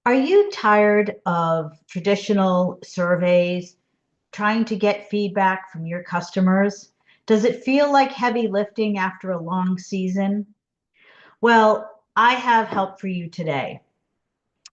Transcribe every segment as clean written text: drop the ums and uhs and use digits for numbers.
Are you tired of traditional surveys, trying to get feedback from your customers? Does it feel like heavy lifting after a long season? Well, I have help for you today.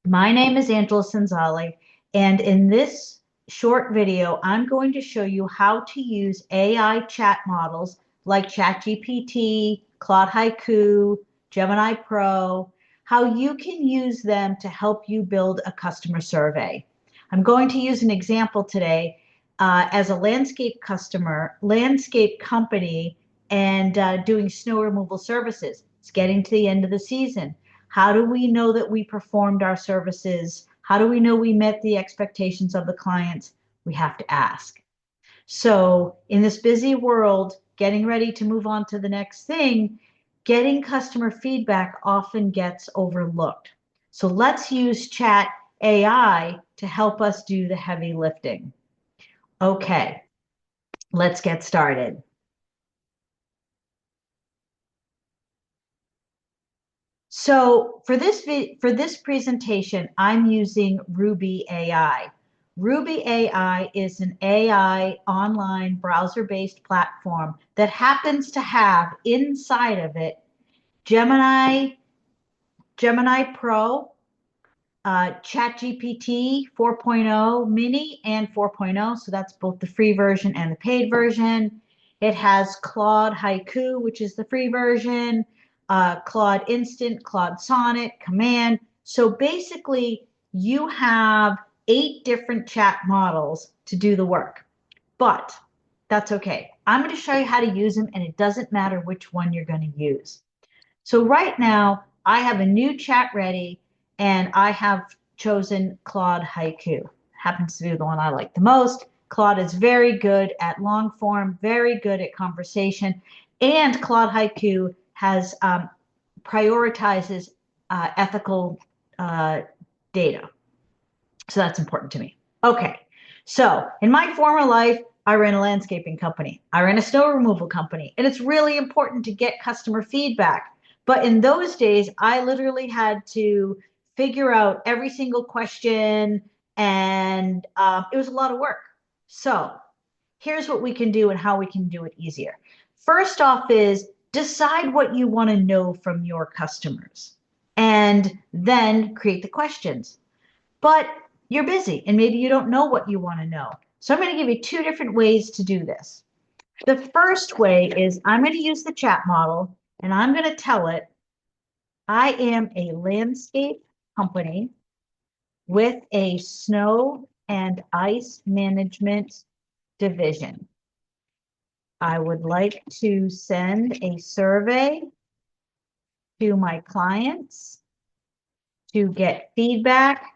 My name is Angela Sanzali, and in this short video, I'm going to show you how to use AI chat models like ChatGPT, Claude Haiku, Gemini Pro, how you can use them to help you build a customer survey. I'm going to use an example today as a landscape company, and doing snow removal services. It's getting to the end of the season. How do we know that we performed our services? How do we know we met the expectations of the clients? We have to ask. So, in this busy world, getting ready to move on to the next thing, getting customer feedback often gets overlooked. So, let's use Chat AI to help us do the heavy lifting. Okay, let's get started. So for this presentation, I'm using Ruby AI. Ruby AI is an AI online browser-based platform that happens to have inside of it Gemini, Gemini Pro, ChatGPT 4.0 mini and 4.0. So that's both the free version and the paid version. It has Claude Haiku, which is the free version, Claude Instant, Claude Sonnet, Command. So basically, you have 8 different chat models to do the work. But that's okay. I'm going to show you how to use them, and it doesn't matter which one you're going to use. So right now, I have a new chat ready, and I have chosen Claude Haiku. Happens to be the one I like the most. Claude is very good at long form, very good at conversation, and Claude Haiku has prioritizes ethical data. So that's important to me. Okay, so in my former life, I ran a landscaping company. I ran a snow removal company, and it's really important to get customer feedback. But in those days, I literally had to figure out every single question, and it was a lot of work. So here's what we can do and how we can do it easier. First off is decide what you want to know from your customers, and then create the questions. But you're busy and maybe you don't know what you want to know. So I'm going to give you 2 different ways to do this. The first way is I'm going to use the chat model and I'm going to tell it, I am a landscape company with a snow and ice management division. I would like to send a survey to my clients to get feedback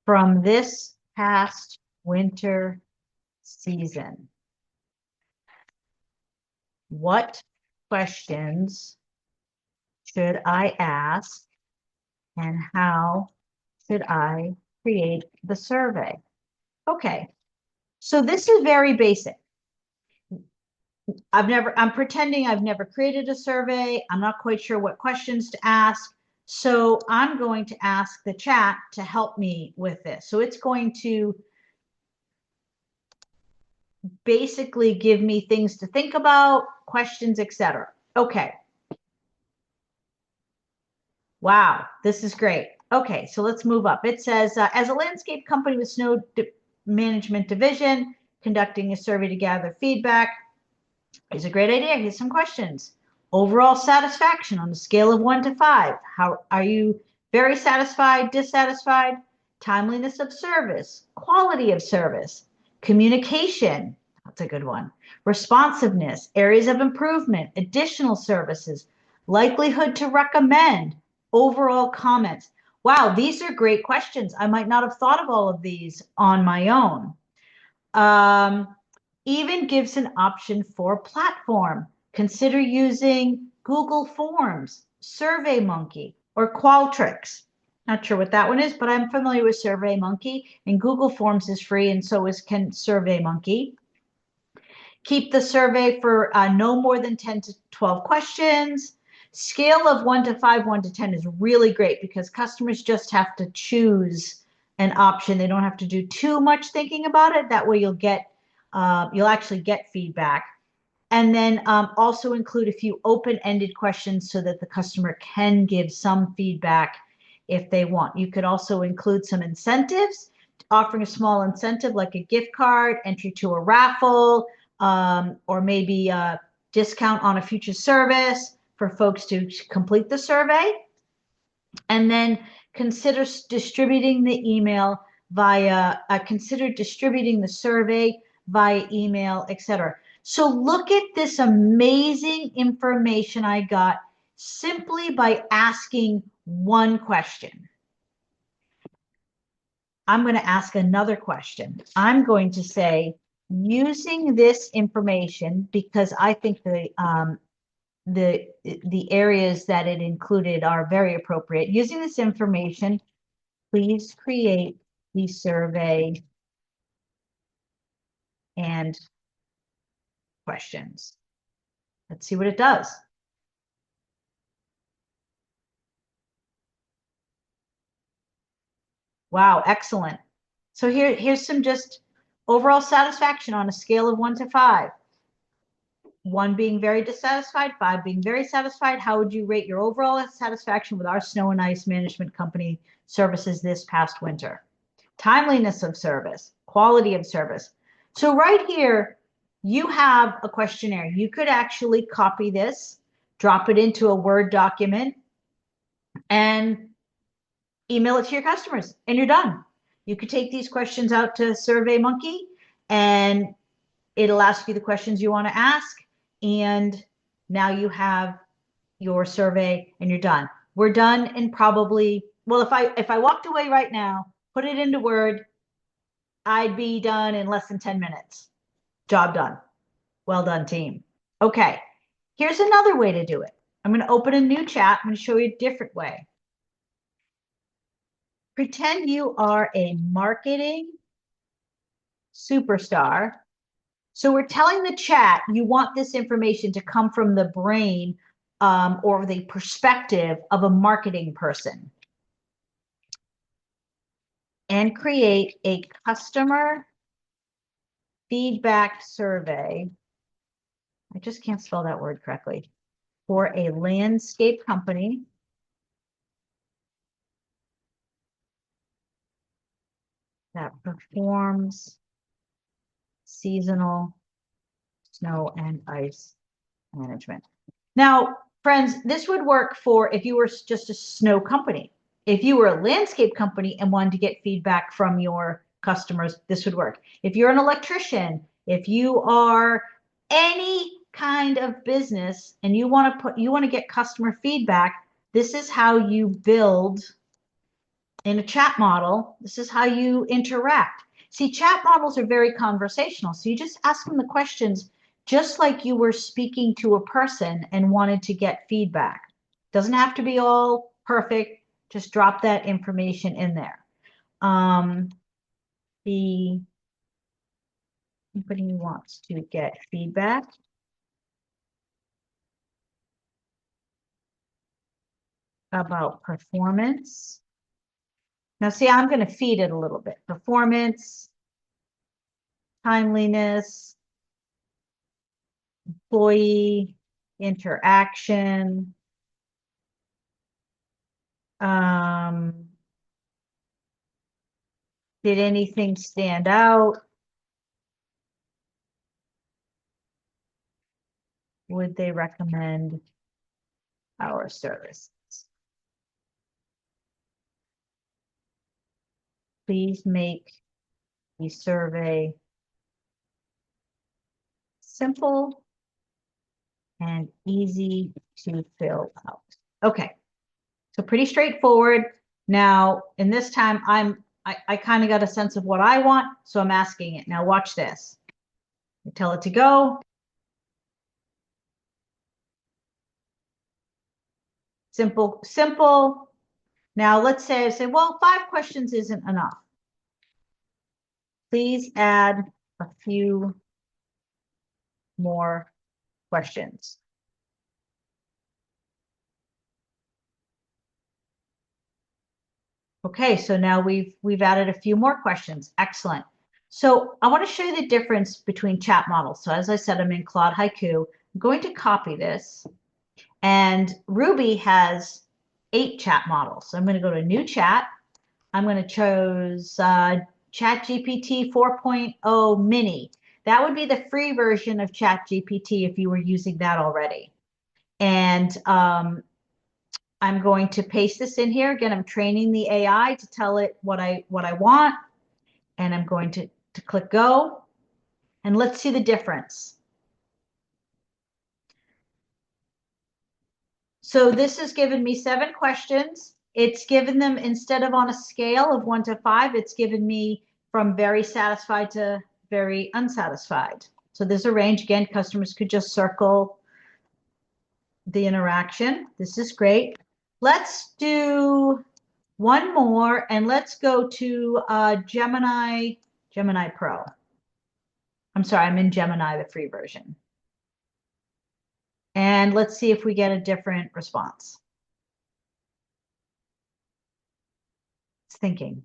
from this past winter season. What questions should I ask, and how should I create the survey? Okay, so this is very basic. I'm pretending I've never created a survey. I'm not quite sure what questions to ask. So I'm going to ask the chat to help me with this. So it's going to basically give me things to think about, questions, etc. Okay. Wow, this is great. Okay, so let's move up. It says, as a landscape company with snow management division, conducting a survey to gather feedback is a great idea. Here's some questions. Overall satisfaction on a scale of 1 to 5. How are you? Very satisfied, dissatisfied? Timeliness of service, quality of service, communication. That's a good one. Responsiveness, areas of improvement, additional services, likelihood to recommend, overall comments. Wow, these are great questions. I might not have thought of all of these on my own. Even gives an option for platform. Consider using Google Forms, SurveyMonkey, or Qualtrics. Not sure what that one is, but I'm familiar with SurveyMonkey, and Google Forms is free, and so is SurveyMonkey. Keep the survey for no more than 10 to 12 questions. Scale of 1 to 5, 1 to 10 is really great because customers just have to choose an option. They don't have to do too much thinking about it. That way you'll actually get feedback. And then also include a few open-ended questions so that the customer can give some feedback if they want. You could also include some incentives, offering a small incentive like a gift card, entry to a raffle, or maybe a discount on a future service for folks to complete the survey. And then consider distributing the email consider distributing the survey via email, etc. So look at this amazing information I got simply by asking one question. I'm going to ask another question. I'm going to say, using this information, because I think the areas that it included are very appropriate. Using this information, please create the survey and questions. Let's see what it does. Wow, excellent. So here's some just overall satisfaction on a scale of 1 to 5. 1 being very dissatisfied, 5 being very satisfied. How would you rate your overall satisfaction with our snow and ice management company services this past winter? Timeliness of service, quality of service. So right here, you have a questionnaire. You could actually copy this, drop it into a Word document, and email it to your customers, and you're done. You could take these questions out to SurveyMonkey, and it'll ask you the questions you want to ask, and now you have your survey and you're done. We're done in probably, well, if I walked away right now, put it into Word, I'd be done in less than 10 minutes. Job done. Well done, team. Okay, here's another way to do it. I'm going to open a new chat. I'm going to show you a different way. Pretend you are a marketing superstar. So we're telling the chat you want this information to come from the brain or the perspective of a marketing person. And create a customer feedback survey. I just can't spell that word correctly. For a landscape company that performs seasonal snow and ice management. Now, friends, this would work for if you were just a snow company. If you were a landscape company and wanted to get feedback from your customers, this would work. If you're an electrician, if you are any kind of business and you want to get customer feedback, this is how you build in a chat model. This is how you interact. See, chat models are very conversational. So you just ask them the questions just like you were speaking to a person and wanted to get feedback. Doesn't have to be all perfect. Just drop that information in there. The company wants to get feedback about performance. Now, see, I'm going to feed it a little bit. Performance, timeliness, employee interaction, did anything stand out? Would they recommend our service? Please make the survey simple and easy to fill out. Okay, so pretty straightforward. Now, in this time, I kind of got a sense of what I want, so I'm asking it. Now watch this. I tell it to go. Simple, simple. Now let's say I say, well, 5 questions isn't enough. Please add a few more questions. Okay, so now we've added a few more questions. Excellent. So I want to show you the difference between chat models. So as I said, I'm in Claude Haiku. I'm going to copy this, and Ruby has 8 chat models. So I'm going to go to New Chat. I'm going to choose ChatGPT 4.0 Mini. That would be the free version of ChatGPT if you were using that already. And I'm going to paste this in here. Again, I'm training the AI to tell it what I want, and I'm going to click go. And let's see the difference. So this has given me 7 questions. It's given them, instead of on a scale of 1 to 5, it's given me from very satisfied to very unsatisfied. So there's a range. Again, customers could just circle the interaction. This is great. Let's do one more, and let's go to Gemini Pro. I'm sorry, I'm in Gemini, the free version. And let's see if we get a different response. It's thinking.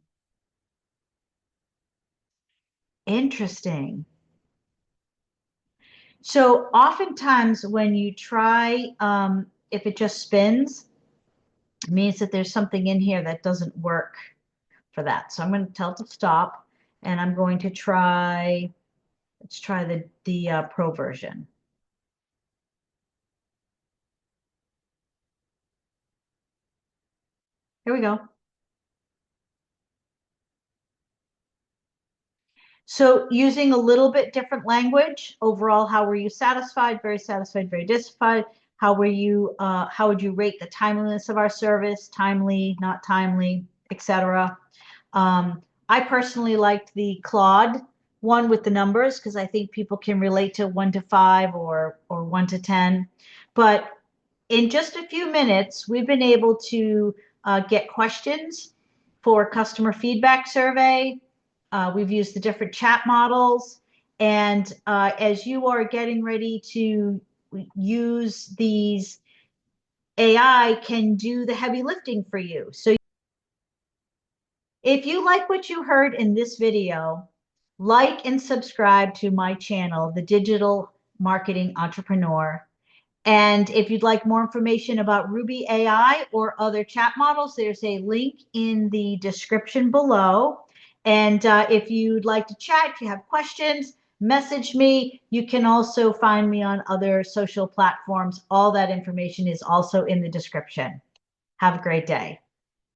Interesting. So oftentimes when you try, if it just spins, it means that there's something in here that doesn't work for that. So I'm going to tell it to stop, and I'm going to try, let's try the Pro version. Here we go. So using a little bit different language, overall, how were you satisfied, very dissatisfied? How would you rate the timeliness of our service, timely, not timely, etc.? I personally liked the Claude one with the numbers because I think people can relate to 1 to 5 or 1 to 10. But in just a few minutes, we've been able to get questions for customer feedback survey. We've used the different chat models. And as you are getting ready to use these, AI can do the heavy lifting for you. So if you like what you heard in this video, like and subscribe to my channel, The Digital Marketing Entrepreneur. And if you'd like more information about Ruby AI or other chat models, there's a link in the description below. And if you'd like to chat, if you have questions, message me. You can also find me on other social platforms. All that information is also in the description. Have a great day.